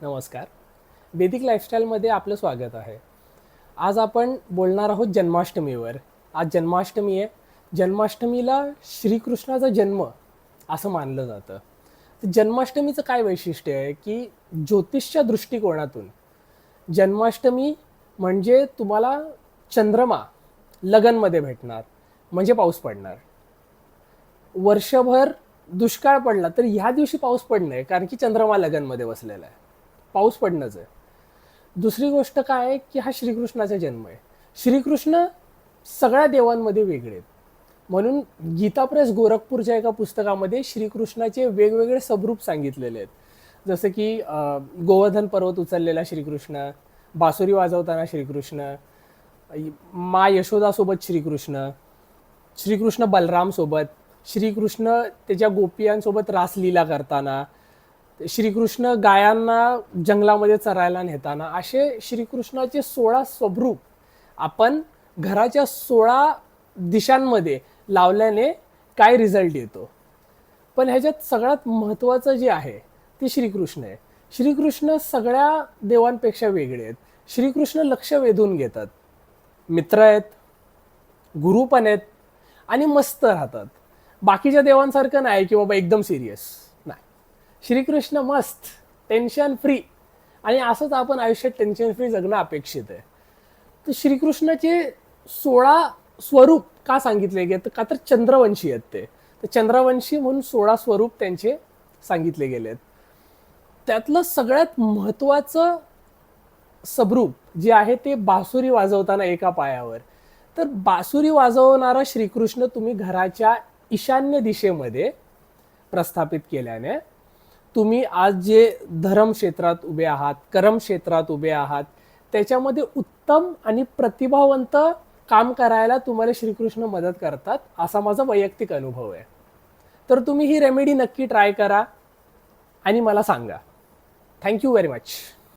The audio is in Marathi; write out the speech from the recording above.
नमस्कार. वैदिक लाईफस्टाईलमध्ये आपलं स्वागत आहे. आज आपण बोलणार आहोत जन्माष्टमीवर. आज जन्माष्टमी आहे. जन्माष्टमीला श्रीकृष्णाचा जन्म असं मानलं जातं. तर जन्माष्टमीचं काय वैशिष्ट्य आहे, की ज्योतिषच्या दृष्टिकोनातून जन्माष्टमी म्हणजे तुम्हाला चंद्रमा लगनमध्ये भेटणार, म्हणजे पाऊस पडणार. वर्षभर दुष्काळ पडला तर ह्या दिवशी पाऊस पडणं आहे, कारण की चंद्रमा लगनमध्ये बसलेला आहे. पाऊस पडणंच आहे. दुसरी गोष्ट काय आहे, की हा श्रीकृष्णाचा जन्म आहे. श्रीकृष्ण सगळ्या देवांमध्ये वेगळे आहेत. म्हणून गीता प्रेस गोरखपूरच्या एका पुस्तकामध्ये श्रीकृष्णाचे वेगवेगळे सबरूप सांगितलेले आहेत. जसं की गोवर्धन पर्वत उचललेला श्रीकृष्ण, बासुरी वाजवताना श्रीकृष्ण, मा यशोदासोबत श्रीकृष्ण, श्रीकृष्ण बलरामसोबत, श्रीकृष्ण त्याच्या गोपियांसोबत रासलीला करताना, श्रीकृष्ण गायांना जंगलामध्ये चरायला नेताना, असे श्रीकृष्णाचे 16 स्वरूप आपण घराच्या 16 दिशांमध्ये लावल्याने काय रिझल्ट येतो. पण ह्याच्यात सगळ्यात महत्त्वाचं जे आहे ते श्रीकृष्ण आहे. श्रीकृष्ण सगळ्या देवांपेक्षा वेगळे आहेत. श्रीकृष्ण लक्ष वेधून घेतात, मित्र आहेत, गुरु पण आहेत आणि मस्त राहतात. बाकीच्या देवांसारखं नाही की बाबा एकदम सिरियस नाही. श्रीकृष्ण मस्त, टेन्शन फ्री, आणि असंच आपण आयुष्यात टेन्शन फ्री जगणं अपेक्षित आहे. तर श्रीकृष्णाचे 16 स्वरूप का सांगितले गेले, का तर चंद्रवंशी आहेत ते. तर चंद्रवंशी म्हणून 16 स्वरूप त्यांचे सांगितले गेलेत. त्यातलं सगळ्यात महत्त्वाचं सबरूप जे आहे ते बासुरी वाजवताना एका पायावर. तर बासुरी वाजवणारा श्रीकृष्ण तुम्ही घराच्या ईशान्य दिशेमध्ये प्रस्थापित केल्याने तुम्ही आज जे धर्म क्षेत्रात उभे आहात, कर्म क्षेत्रात उभे आहात, त्याच्यामध्ये उत्तम आणि प्रतिभावंत काम करायला तुम्हाला श्रीकृष्ण मदत करतात, असा माझा वैयक्तिक अनुभव आहे. तर तुम्ही ही रेमेडी नक्की ट्राय करा आणि मला सांगा. Thank you very much.